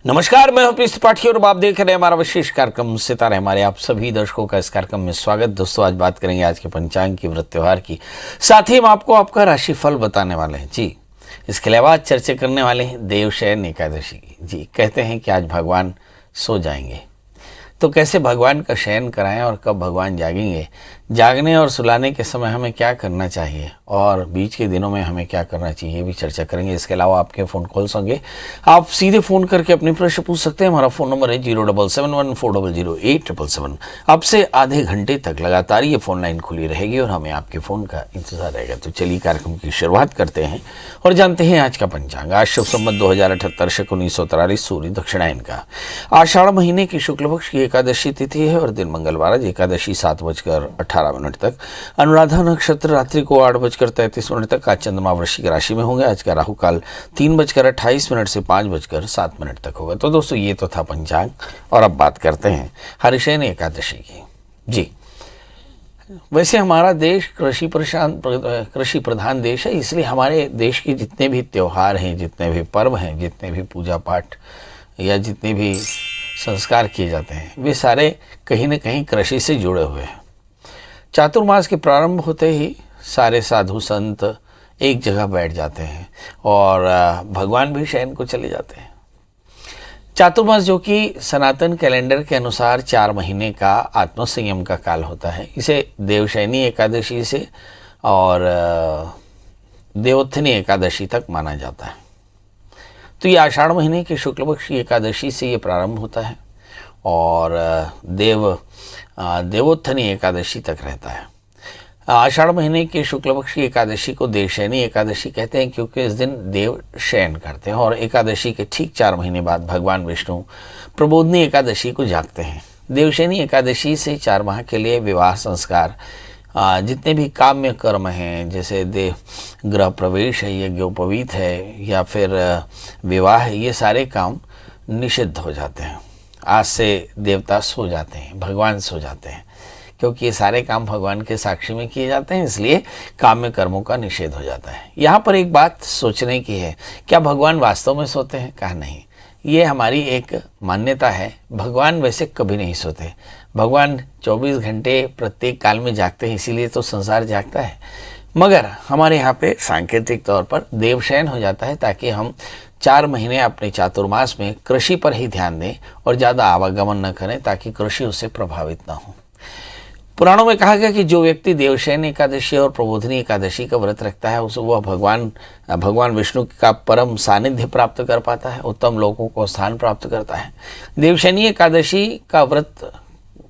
नमस्कार, मैं हूं पीयूष त्रिपाठी और आप देख रहे हैं हमारा विशेष कार्यक्रम सितारे। हमारे आप सभी दर्शकों का इस कार्यक्रम में स्वागत। दोस्तों, आज बात करेंगे आज के पंचांग की, व्रत त्योहार की, साथ ही हम आपको आपका राशिफल बताने वाले हैं जी। इसके अलावा आज चर्चा करने वाले हैं देवशयन एकादशी की जी। कहते हैं कि आज भगवान सो जाएंगे, तो कैसे भगवान का शयन कराएं और कब भगवान जागेंगे, जागने और सुलाने के समय हमें क्या करना चाहिए और बीच के दिनों में हमें क्या करना चाहिए, ये भी चर्चा करेंगे। इसके अलावा आपके फ़ोन कॉल्स होंगे, आप सीधे फ़ोन करके अपने प्रश्न पूछ सकते हैं। हमारा फ़ोन नंबर है 07714008777। अब से आधे घंटे तक लगातार ये फ़ोन लाइन खुली रहेगी और हमें आपके फ़ोन का इंतज़ार रहेगा। तो चलिए कार्यक्रम की शुरुआत करते हैं और जानते हैं आज का पंचांग। आज शुभ संवत 2078 शक 1943 सूर्य दक्षिणायन का आषाढ़ महीने की शुक्ल पक्ष की एकादशी तिथि है और दिन मंगलवार। आज एकादशी 7:18 तक, अनुराधा नक्षत्र रात्रि को 8:33 तक। आज चंद्रमा वृश्चिक राशि में होंगे। आज का राहु काल 3:28 से 5:07 तक होगा। तो दोस्तों, ये तो था पंचांग और अब बात करते हैं हरिशयन एकादशी की जी। वैसे हमारा देश कृषि प्रधान देश है, इसलिए हमारे देश के जितने भी त्यौहार हैं, जितने भी पर्व हैं, जितने भी पूजा पाठ या जितने भी संस्कार किए जाते हैं, वे सारे कहीं न कहीं कृषि से जुड़े हुए हैं। चातुर्मास के प्रारंभ होते ही सारे साधु संत एक जगह बैठ जाते हैं और भगवान भी शयन को चले जाते हैं। चातुर्मास, जो कि सनातन कैलेंडर के अनुसार 4 महीने का आत्मसंयम का काल होता है, इसे देवशयनी एकादशी से और देवोत्थानी एकादशी तक माना जाता है। तो ये आषाढ़ महीने की शुक्ल पक्ष की एकादशी से ये प्रारंभ होता है और देवोत्थानी एकादशी तक रहता है। आषाढ़ महीने की शुक्ल पक्ष की एकादशी को देवशयनी एकादशी कहते हैं, क्योंकि इस दिन देव शयन करते हैं और एकादशी के ठीक 4 महीने बाद भगवान विष्णु प्रबोधनी एकादशी को जागते हैं। देवशयनी एकादशी से 4 माह के लिए विवाह संस्कार, जितने भी काम्य कर्म हैं, जैसे गृह प्रवेश है, यज्ञोपवीत है या फिर विवाह है, ये सारे काम निषिद्ध हो जाते हैं। आज से देवता सो जाते हैं, भगवान सो जाते हैं, क्योंकि ये सारे काम भगवान के साक्षी में किए जाते हैं, इसलिए काम्य कर्मों का निषेध हो जाता है। यहाँ पर एक बात सोचने की है, क्या भगवान वास्तव में सोते हैं? कहा नहीं, ये हमारी एक मान्यता है। भगवान वैसे कभी नहीं सोते। भगवान 24 घंटे प्रत्येक काल में जागते हैं, इसीलिए तो संसार जागता है। मगर हमारे यहाँ पे सांकेतिक तौर पर देवशयन हो जाता है, ताकि हम 4 महीने अपने चातुर्मास में कृषि पर ही ध्यान दें और ज़्यादा आवागमन न करें, ताकि कृषि उससे प्रभावित न हो। पुराणों में कहा गया कि जो व्यक्ति देवशयन एकादशी और प्रबोधनी एकादशी का व्रत रखता है, उसे वह भगवान विष्णु का परम सानिध्य प्राप्त कर पाता है, उत्तम लोगों को स्थान प्राप्त करता है। देवशयनी एकादशी का व्रत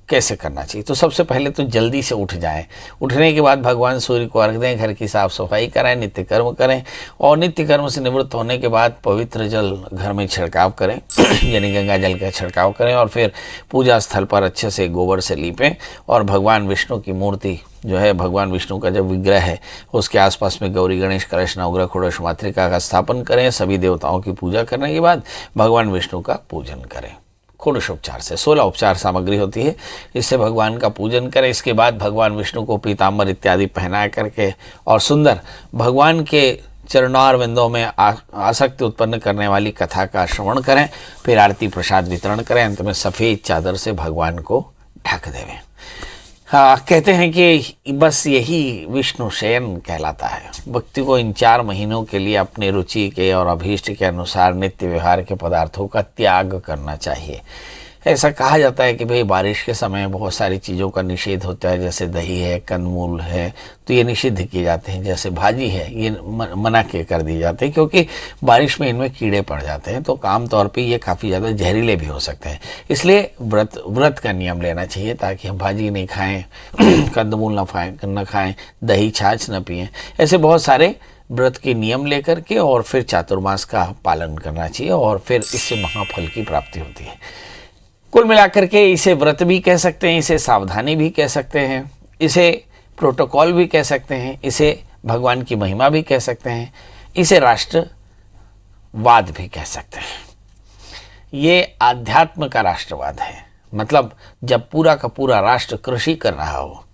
कैसे करना चाहिए? तो सबसे पहले तो जल्दी से उठ जाएं। उठने के बाद भगवान सूर्य को अर्घ दें, घर की साफ सफाई कराएं, नित्य कर्म करें और नित्य कर्म से निवृत्त होने के बाद पवित्र जल घर में छिड़काव करें यानी गंगा जल का छिड़काव करें और फिर पूजा स्थल पर अच्छे से गोबर से लीपें और भगवान विष्णु की मूर्ति जो है, भगवान विष्णु का जो विग्रह है, उसके आसपास में गौरी, गणेश, कलश, नवग्रह, षोडश मातृका का स्थापन करें। सभी देवताओं की पूजा करने के बाद भगवान विष्णु का पूजन करें। षोडशोपचार से 16 उपचार सामग्री होती है, इससे भगवान का पूजन करें। इसके बाद भगवान विष्णु को पीताम्बर इत्यादि पहना करके और सुंदर भगवान के चरणारविंदों में आसक्ति उत्पन्न करने वाली कथा का श्रवण करें। फिर आरती प्रसाद वितरण करें। अंत में सफ़ेद चादर से भगवान को ढक देवें। कहते हैं कि बस यही विष्णु शयन कहलाता है। व्यक्ति को इन 4 महीनों के लिए अपने रुचि के और अभीष्ट के अनुसार नित्य व्यवहार के पदार्थों का त्याग करना चाहिए। ऐसा कहा जाता है कि भाई बारिश के समय बहुत सारी चीज़ों का निषेध होता है, जैसे दही है, कंदमूल है, तो ये निषिद्ध किए जाते हैं। जैसे भाजी है, ये मना के कर दिए जाते हैं, क्योंकि बारिश में इनमें कीड़े पड़ जाते हैं, तो आम तौर पे ये काफ़ी ज़्यादा जहरीले भी हो सकते हैं। इसलिए व्रत का नियम लेना चाहिए, ताकि हम भाजी नहीं खाएँ, कंदमूल न खाएँ, दही छाछ न पिएँ। ऐसे बहुत सारे व्रत के नियम लेकर के और फिर चातुर्मास का पालन करना चाहिए और फिर इससे महाफल की प्राप्ति होती है। कुल मिलाकर के इसे व्रत भी कह सकते हैं, इसे सावधानी भी कह सकते हैं, इसे प्रोटोकॉल भी कह सकते हैं, इसे भगवान की महिमा भी कह सकते हैं, इसे राष्ट्रवाद भी कह सकते हैं। ये आध्यात्म का राष्ट्रवाद है। मतलब जब पूरा का पूरा राष्ट्र कृषि कर रहा हो,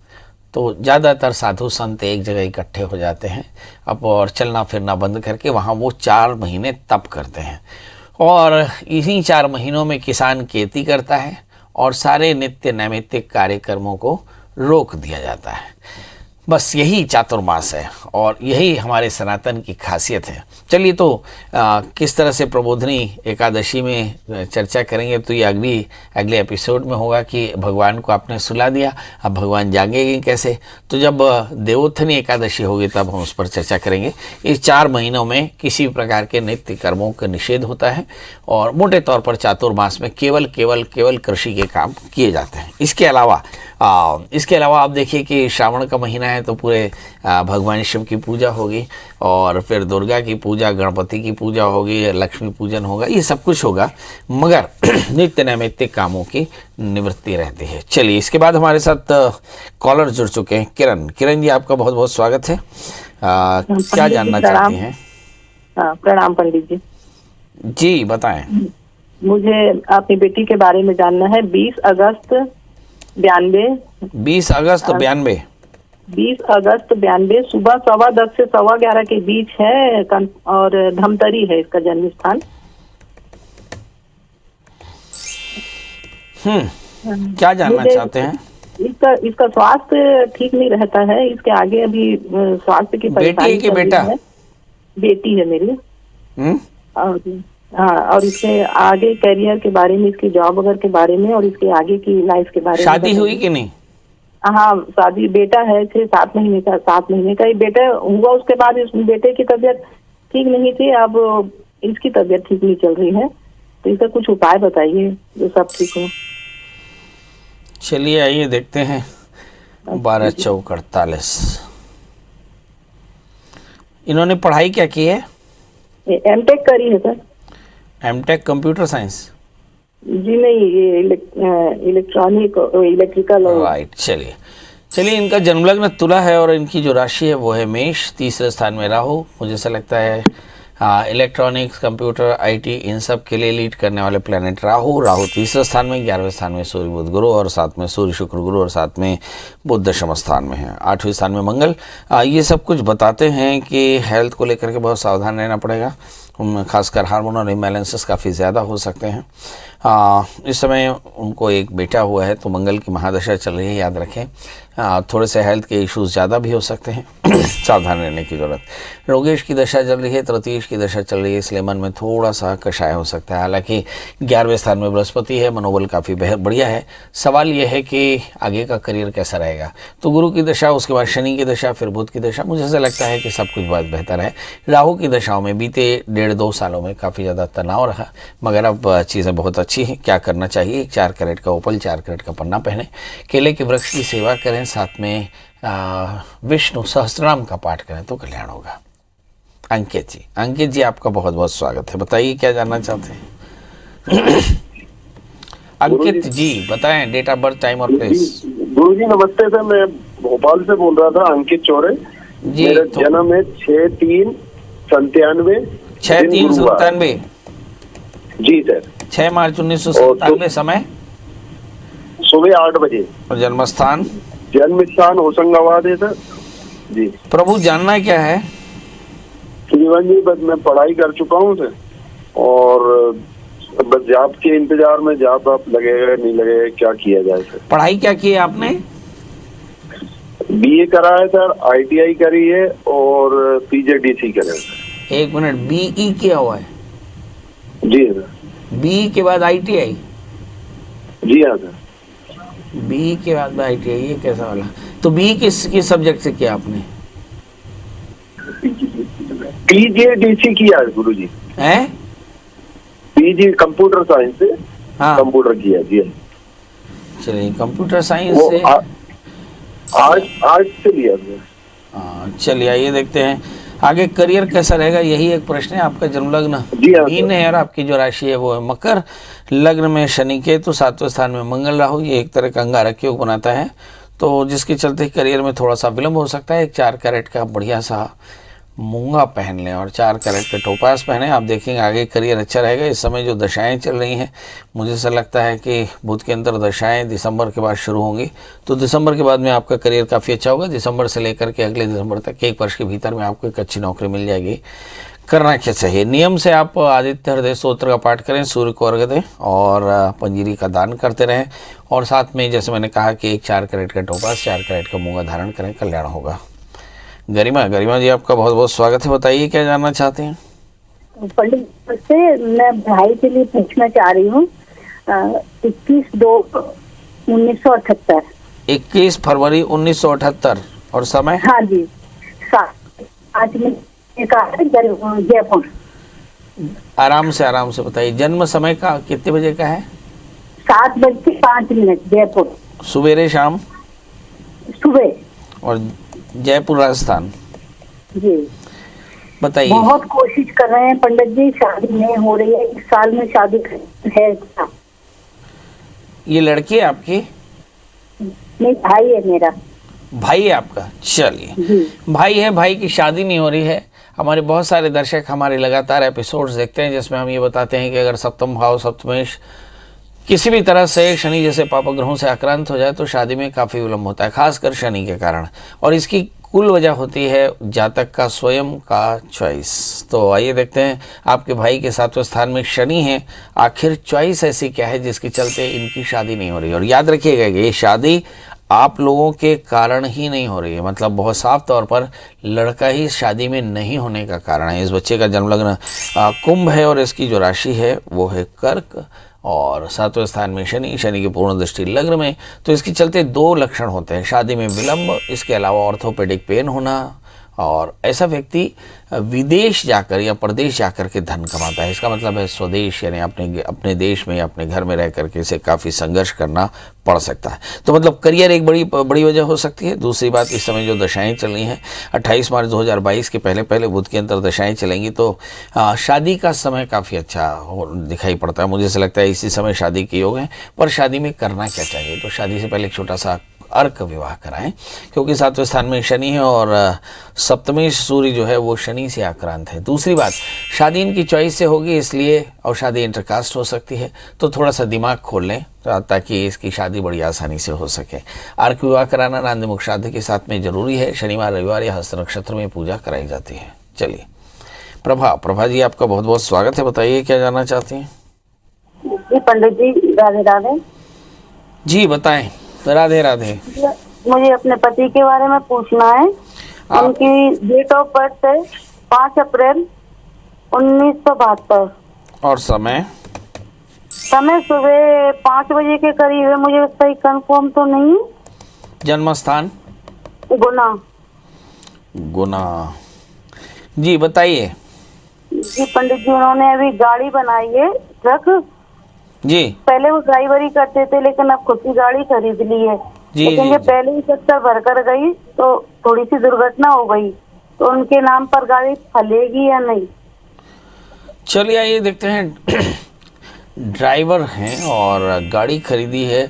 तो ज़्यादातर साधु संत एक जगह इकट्ठे हो जाते हैं अब और चलना फिरना बंद करके वहाँ वो 4 महीने तप करते हैं और इन्हीं 4 महीनों में किसान खेती करता है और सारे नित्य नैमित्तिक कार्यक्रमों को रोक दिया जाता है। बस यही चातुर्मास है और यही हमारे सनातन की खासियत है। चलिए तो किस तरह से प्रबोधनी एकादशी में चर्चा करेंगे, तो ये अगले एपिसोड में होगा कि भगवान को आपने सुला दिया, अब भगवान जागेंगे कैसे। तो जब देवोत्थानी एकादशी होगी तब हम उस पर चर्चा करेंगे। इस 4 महीनों में किसी भी प्रकार के नित्य कर्मों का निषेध होता है और मोटे तौर पर चातुर्मास में केवल कृषि के काम किए जाते हैं। इसके अलावा आप देखिए कि श्रावण का महीना है तो पूरे भगवान शिव की पूजा होगी और फिर दुर्गा की पूजा, गणपति की पूजा होगी, लक्ष्मी पूजन होगा, ये सब कुछ होगा, मगर नित्य नैमित्तिक कामों की निवृत्ति रहती है। चलिए, इसके बाद हमारे साथ कॉलर जुड़ चुके हैं। किरण जी, आपका बहुत बहुत स्वागत है। क्या जानना चाहती हैं? प्रणाम पंडित जी। जी बताएं। मुझे अपनी बेटी के बारे में जानना है। 20 अगस्त 92 सुबह 10:15 से 11:15 के बीच है और धमतरी है इसका जन्म स्थान। क्या जानना चाहते हैं? इसका स्वास्थ्य ठीक नहीं रहता है। इसके आगे अभी स्वास्थ्य की बेटी के बेटा? बेटी है मेरी। और इसके आगे करियर के बारे में, इसकी जॉब वगैरह के बारे में और इसके आगे की लाइफ के बारे में। शादी हुई कि नहीं? हाँ, शादी, बेटा है 6-7 महीने का। 7 महीने का ही बेटा हुआ। उसके बाद इस बेटे की तबीयत ठीक नहीं थी, अब इसकी तबीयत ठीक नहीं चल रही है, तो इसका कुछ उपाय बताइए जो सब ठीक हो। चलिए आइए देखते हैं। 12 चौक 48। इन्होंने पढ़ाई क्या की है? एमटेक करी है सर। MTech computer science? जी नहीं, ये इलेक्ट्रिकल। राइट। चलिए इनका जन्मलग्न तुला है और इनकी जो राशि है वो है मेष। 3रे स्थान में राहु। मुझे ऐसा लगता है इलेक्ट्रॉनिक्स, कंप्यूटर, आईटी, इन सब के लिए लीड करने वाले प्लेनेट राहु 3रे स्थान में। 11वें स्थान में सूर्य बुध गुरु और साथ में सूर्य शुक्र गुरु और साथ में बुध दशम स्थान में है। 8वें स्थान में मंगल। ये सब कुछ बताते हैं कि हेल्थ को लेकर के बहुत सावधान रहना पड़ेगा। खासकर हार्मोनल इम्बैलेंसेस काफ़ी ज़्यादा हो सकते हैं। इस समय उनको एक बेटा हुआ है तो मंगल की महादशा चल रही है, याद रखें। थोड़े से हेल्थ के इश्यूज ज़्यादा भी हो सकते हैं, सावधान रहने की ज़रूरत। रोगेश की दशा चल रही है, तृतीयेश की दशा चल रही है, इसलिए मन में थोड़ा सा कषाय हो सकता है। हालांकि 11वें स्थान में बृहस्पति है, मनोबल काफ़ी बढ़िया है। सवाल यह है कि आगे का करियर कैसा रहेगा। तो गुरु की दशा, उसके बाद शनि की दशा, फिर बुध की दशा। मुझे ऐसा लगता है कि सब कुछ बहुत बेहतर है। राहु की दशाओं में बीते 1.5-2 सालों में काफ़ी ज़्यादा तनाव रहा, मगर अब चीज़ें बहुत अच्छी हैं। क्या करना चाहिए? 4 कैरेट का ओपल, 4 कैरेट का पन्ना पहने, केले के वृक्ष की सेवा करें, साथ में विष्णु सहस्त्रनाम का पाठ करें तो कल्याण होगा। अंकित जी आपका बहुत बहुत स्वागत है। बताइए क्या जानना चाहते हैं? अंकित जी बताएं, डेट ऑफ बर्थ, टाइम और प्लेस। गुरु जी नमस्ते सर, मैं भोपाल से बोल रहा था, अंकित चौरे जी। मेरा जन्म है 6/3/97। 6/3/97 जी सर। 6 मार्च 1997। समय सुबह 8 बजे। और जन्म स्थान होशंगाबाद है सर जी। प्रभु जानना क्या है? श्रीमान जी, बस मैं पढ़ाई कर चुका हूँ सर और बस जॉब के इंतजार में, जॉब आप लगेगा नहीं लगेगा, क्या किया जाए सर? पढ़ाई क्या की है आपने? बीए करा है सर, आईटीआई करी है और पीजीडीसी करा है सर। 1 मिनट, बीई किया हुआ है? जी सर। बीई के बाद आईटीआई? जी हाँ सर। बीई के बाद आईटीआई, ये कैसा वाला? तो बीई किस सब्जेक्ट से किया आपने? पीजीडीसी किया है गुरु जी। हैं? पीजी कंप्यूटर साइंस से। हाँ, कंप्यूटर किया जी। चलिए, कंप्यूटर साइंस से आर्ट से लिया सर। चलिए आइए देखते हैं आगे करियर कैसा रहेगा। यही एक प्रश्न है। आपका जन्मलग्न मीन है और आपकी जो राशि है वो है मकर। लग्न में शनि केतु, 7वें स्थान में मंगल राहु, ये एक तरह का अंगारक योग बनाता है, तो जिसके चलते करियर में थोड़ा सा विलंब हो सकता है। एक 4 कैरेट का बढ़िया सा मूंगा पहन लें और 4 कैरेट के टोपास पहने, आप देखेंगे आगे करियर अच्छा रहेगा। इस समय जो दशाएं चल रही हैं, मुझे ऐसा लगता है कि बुध के अंदर दशाएं दिसंबर के बाद शुरू होंगी, तो दिसंबर के बाद में आपका करियर काफ़ी अच्छा होगा। दिसंबर से लेकर के अगले दिसंबर तक 1 वर्ष के भीतर में आपको एक अच्छी नौकरी मिल जाएगी। करना क्या चाहिए? नियम से आप आदित्य हृदय स्तोत्र का पाठ करें, सूर्य को अर्घ्य दें और पंजीरी का दान करते रहें। और साथ में जैसे मैंने कहा कि एक 4 कैरेट का टोपा, 4 कैरेट का मूंगा धारण करें, कल्याण होगा। गरिमा जी आपका बहुत बहुत स्वागत है, बताइए क्या जानना चाहते हैं? पंडित से मैं भाई के लिए पूछना चाह रही हूँ। 21/2/1978। 21 फरवरी 1978 और समय? हाँ जी, 7:05 का है, जयपुर। आराम से बताइए, जन्म समय का कितने बजे का है? 7:05 जयपुर, सुबेरे शाम? सुबह। और जयपुर राजस्थान? जी। बताइए। बहुत कोशिश कर रहे हैं पंडित जी, शादी नहीं हो रही है, इस साल में शादी है क्या? ये लड़की है आपकी? नहीं, भाई है मेरा। भाई है आपका? चलिए, भाई है, भाई की शादी नहीं हो रही है। हमारे बहुत सारे दर्शक हमारे लगातार एपिसोड्स देखते हैं जिसमें हम ये बताते हैं कि अगर सप्तम भाव सप्तमेश किसी भी तरह से शनि जैसे पापक ग्रहों से आक्रांत हो जाए तो शादी में काफ़ी विलंब होता है, खासकर शनि के कारण। और इसकी कुल वजह होती है जातक का स्वयं का चॉइस। तो आइए देखते हैं, आपके भाई के 7वें स्थान में शनि है, आखिर चॉइस ऐसी क्या है जिसके चलते इनकी शादी नहीं हो रही। और याद रखिएगा कि ये शादी आप लोगों के कारण ही नहीं हो रही है, मतलब बहुत साफ तौर पर लड़का ही शादी में नहीं होने का कारण है। इस बच्चे का जन्म लग्न कुंभ है और इसकी जो राशि है वो है कर्क और 7वें स्थान में शनि की पूर्ण दृष्टि लग्न में। तो इसके चलते 2 लक्षण होते हैं, शादी में विलंब, इसके अलावा ऑर्थोपेडिक पेन होना, और ऐसा व्यक्ति विदेश जाकर या प्रदेश जाकर के धन कमाता है। इसका मतलब है स्वदेश, यानी अपने देश में, अपने घर में रह करके इसे काफ़ी संघर्ष करना पड़ सकता है। तो मतलब करियर एक बड़ी वजह हो सकती है। दूसरी बात, इस समय जो दशाएं चल रही हैं, 28 मार्च 2022 के पहले बुध की अंतर दशाएं चलेंगी, तो शादी का समय काफ़ी अच्छा दिखाई पड़ता है। मुझे ऐसा लगता है इसी समय शादी के योग हैं। पर शादी में करना क्या चाहिए? तो शादी से पहले एक छोटा सा अर्क विवाह कराएं, क्योंकि 7वें स्थान में शनि है और सप्तमेश सूर्य जो है वो शनि से आक्रांत है। दूसरी बात, शादी इनकी चॉइस से होगी इसलिए, और शादी इंटरकास्ट हो सकती है, तो थोड़ा सा दिमाग खोल लें ताकि इसकी शादी बड़ी आसानी से हो सके। अर्क विवाह कराना नांदी मुख श्राद्ध के साथ में जरूरी है। शनिवार रविवार या हस्त नक्षत्र में पूजा कराई जाती है। चलिए, प्रभा जी आपका बहुत बहुत स्वागत है, बताइए क्या जानना चाहती हैं? जी पंडित जी, राधे राधे। जी बताएं। राधे राधे। मुझे अपने पति के बारे में पूछना है। उनकी डेट ऑफ बर्थ है 5 अप्रैल 1972 और समय सुबह 5 बजे के करीब है, मुझे सही कंफर्म तो नहीं। जन्म स्थान? गुना। जी बताइए। जी पंडित जी, उन्होंने अभी गाड़ी बनाई है, ट्रक। जी। पहले वो ड्राइवरी करते थे लेकिन अब खुद की गाड़ी खरीद ली है। लेकिन ये पहले ही चक्कर भरकर गई तो थोड़ी सी दुर्घटना हो गई, तो उनके नाम पर गाड़ी फलेगी या नहीं? चलिए आइए देखते हैं। ड्राइवर हैं और गाड़ी खरीदी है,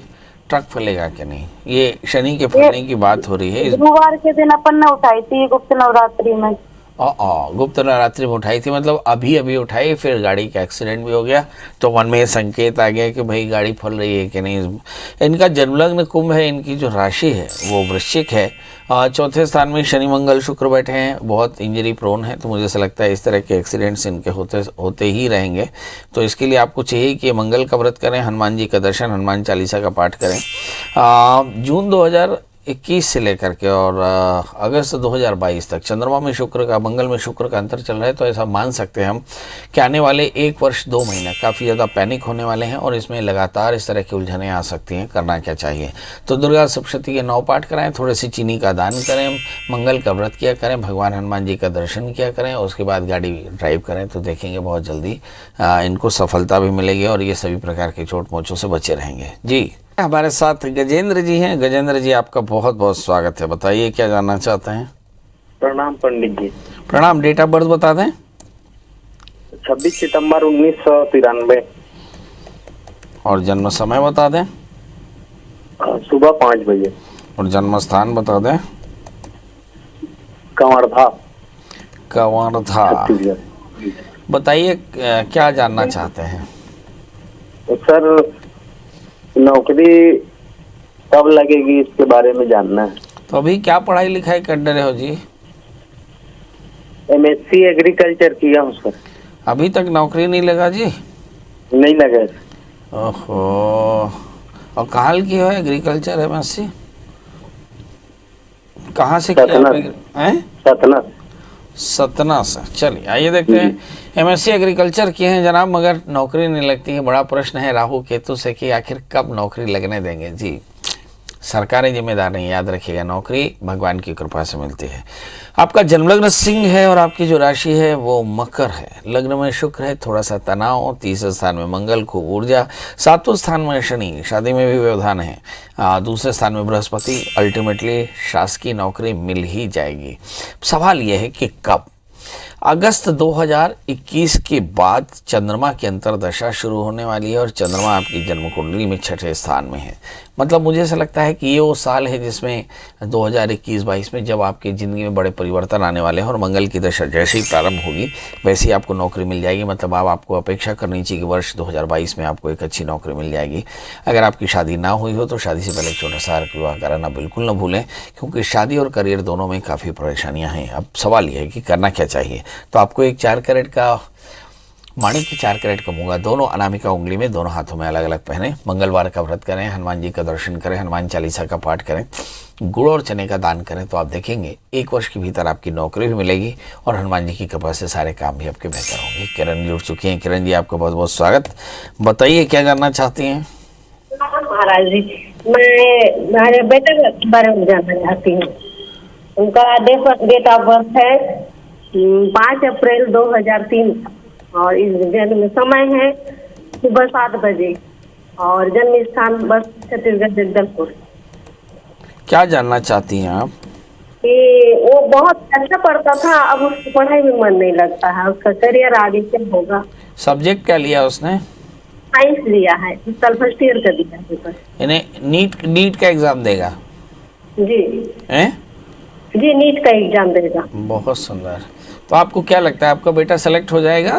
ट्रक फलेगा कि नहीं, ये शनि के फलने की बात हो रही है। गुरुवार के दिन अपन ने उठाई थी गुप्त नवरात्रि में। गुप्त नवरात्रि में उठाई थी, मतलब अभी उठाई, फिर गाड़ी का एक्सीडेंट भी हो गया, तो मन में संकेत आ गया कि भाई गाड़ी फल रही है कि नहीं। इनका जन्मलग्न कुंभ है, इनकी जो राशि है वो वृश्चिक है। 4थे स्थान में शनि मंगल शुक्र बैठे हैं, बहुत इंजरी प्रोन है, तो मुझे ऐसा लगता है इस तरह के एक्सीडेंट्स इनके होते ही रहेंगे। तो इसके लिए आपको चाहिए कि मंगल का व्रत करें, हनुमान जी का दर्शन, हनुमान चालीसा का पाठ करें। जून 2021 से लेकर के और अगस्त 2022 तक चंद्रमा में शुक्र का, मंगल में शुक्र का अंतर चल रहा है, तो ऐसा मान सकते हैं हम कि आने वाले 1 वर्ष 2 महीने काफ़ी ज़्यादा पैनिक होने वाले हैं और इसमें लगातार इस तरह की उलझनें आ सकती हैं। करना क्या चाहिए? तो दुर्गा सप्तशती के 9 पाठ कराएं, थोड़ी सी चीनी का दान करें, मंगल का व्रत किया करें, भगवान हनुमान जी का दर्शन किया करें, और उसके बाद गाड़ी ड्राइव करें, तो देखेंगे बहुत जल्दी इनको सफलता भी मिलेगी और ये सभी प्रकार के चोट मोचों से बचे रहेंगे। जी, हमारे साथ गजेंद्र जी हैं। गजेंद्र जी आपका बहुत बहुत स्वागत है, बताइए क्या जानना चाहते हैं? प्रणाम पंडित जी। प्रणाम। डेट ऑफ बर्थ बता दें। 26 सितंबर 1993 और जन्म समय बता दें। सुबह 5 बजे। और जन्म स्थान बता दें। कंवरधा। बताइए क्या जानना चाहते हैं? तो सर, नौकरी कब लगेगी इसके बारे में जानना है। तो अभी क्या पढ़ाई लिखाई कर रहे हो जी? MSc एग्रीकल्चर किया हूँ सर। अभी तक नौकरी नहीं लगा जी? नहीं लगा। ओहो, और कहाँ की हो एग्रीकल्चर MSc? कहाँ से किया हैं? सतना। सतना से। चलिए आइए देखते हैं। MSc एग्रीकल्चर किए हैं जनाब, मगर नौकरी नहीं लगती है। बड़ा प्रश्न है राहु केतु से कि आखिर कब नौकरी लगने देंगे जी। सरकारें जिम्मेदार नहीं, याद रखिएगा, नौकरी भगवान की कृपा से मिलती है। आपका जन्मलग्न सिंह है और आपकी जो राशि है वो मकर है। लग्न में शुक्र है, थोड़ा सा तनाव, तीसरे स्थान में मंगल, खूब ऊर्जा, सातवें स्थान में शनि, शादी में भी व्यवधान है, दूसरे स्थान में बृहस्पति। अल्टीमेटली शासकीय नौकरी मिल ही जाएगी। सवाल यह है कि कब। अगस्त 2021 के बाद चंद्रमा की अंतर्दशा शुरू होने वाली है और चंद्रमा आपकी जन्म कुंडली में छठे स्थान में है। मतलब मुझे ऐसा लगता है कि ये वो साल है जिसमें 2021-22 में जब आपकी ज़िंदगी में बड़े परिवर्तन आने वाले हैं और मंगल की दशा जैसे ही प्रारंभ होगी वैसे ही आपको नौकरी मिल जाएगी। मतलब आपको अपेक्षा करनी चाहिए कि वर्ष 2022 में आपको एक अच्छी नौकरी मिल जाएगी। अगर आपकी शादी ना हुई हो तो शादी से पहले छोटा सा विवाह कराना बिल्कुल ना भूलें, क्योंकि शादी और करियर दोनों में काफ़ी परेशानियाँ हैं। अब सवाल यह है कि करना क्या चाहिए। तो आपको एक 4 कैरेट का माणिक के 4 कैरेट का मूंगा दोनों अनामिका उंगली में, दोनों हाथों में अलग अलग पहने। मंगलवार का व्रत करें, हनुमान जी का दर्शन करें, हनुमान चालीसा का पाठ करें, गुड़ और चने का दान करें, तो आप देखेंगे 1 वर्ष के भीतर आपकी नौकरी भी मिलेगी और हनुमान जी की कृपा से सारे काम भी आपके बेहतर होंगे। किरण जुड़ चुकी हैं। किरण जी, आपका बहुत बहुत स्वागत। बताइए क्या जानना चाहती हैं? महाराज जी, मैं मेरे बेटे के बारे में जानना चाहती हूँ। उनका डेट ऑफ बर्थ है 5 अप्रैल 2003 और इस जन्म समय है सुबह 7 बजे और जन्म स्थान बस छत्तीसगढ़ जगदलपुर। क्या जानना चाहती हैं आप? कि वो बहुत अच्छा पढ़ता था, अब उसकी पढ़ाई में मन नहीं लगता है, उसका करियर आगे क्या होगा। सब्जेक्ट क्या लिया उसने? साइंस लिया है, इस साल फर्स्ट ईयर का दिया पेपर। इन्हें नीट का एग्जाम देगा जी हैं? जी, नीट का एग्जाम देगा। बहुत सुंदर। तो आपको क्या लगता है आपका बेटा सेलेक्ट हो जाएगा?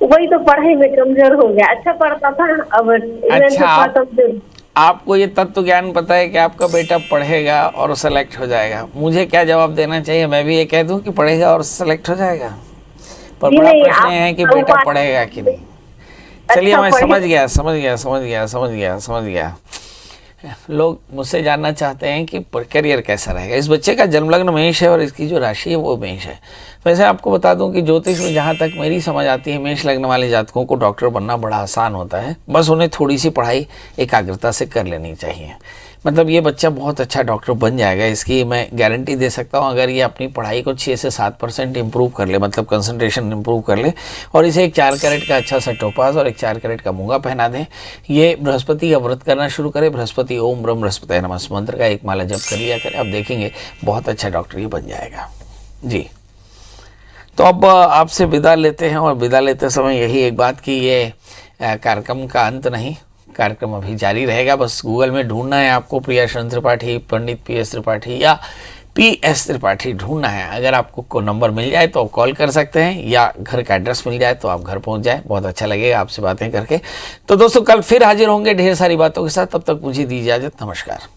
वही तो पढ़ाई में कमजोर हो गया, अच्छा पढ़ता था अब अच्छा, आपको ये तत्व ज्ञान पता है कि आपका बेटा पढ़ेगा और सेलेक्ट हो जाएगा। मुझे क्या जवाब देना चाहिए? मैं भी ये कह दूं कि पढ़ेगा और सेलेक्ट हो जाएगा, पर बड़ा प्रश्न है कि बेटा पढ़ेगा कि नहीं। चलिए, मैं समझ गया। लोग मुझसे जानना चाहते हैं कि करियर कैसा रहेगा। इस बच्चे का जन्मलग्न मेष है और इसकी जो राशि है वो मेष है। वैसे आपको बता दूं कि ज्योतिष में जहाँ तक मेरी समझ आती है, मेष लग्न वाले जातकों को डॉक्टर बनना बड़ा आसान होता है। बस उन्हें थोड़ी सी पढ़ाई एकाग्रता से कर लेनी चाहिए। मतलब ये बच्चा बहुत अच्छा डॉक्टर बन जाएगा, इसकी मैं गारंटी दे सकता हूँ। अगर ये अपनी पढ़ाई को 6 से 7% इम्प्रूव कर ले, मतलब कंसंट्रेशन इम्प्रूव कर ले, और इसे एक 4 कैरेट का अच्छा सा टोपाज और एक 4 कैरेट का मूंगा पहना दें, ये बृहस्पति का व्रत करना शुरू करे। बृहस्पति ओम ब्रह्म बृहस्पति नमः मंत्र का 1 माला जप कर लिया करें, आप देखेंगे बहुत अच्छा डॉक्टर ये बन जाएगा जी। तो अब आपसे विदा लेते हैं, और विदा लेते समय यही एक बात कि ये कार्यक्रम का अंत नहीं, कार्यक्रम अभी जारी रहेगा। बस गूगल में ढूंढना है आपको प्रियाशरण त्रिपाठी, पंडित PS त्रिपाठी या PS त्रिपाठी ढूंढना है। अगर आपको कोई नंबर मिल जाए तो आप कॉल कर सकते हैं, या घर का एड्रेस मिल जाए तो आप घर पहुंच जाए। बहुत अच्छा लगेगा आपसे बातें करके। तो दोस्तों, कल फिर हाजिर होंगे ढेर सारी बातों के साथ। तब तक मुझे दी इजाजत। नमस्कार।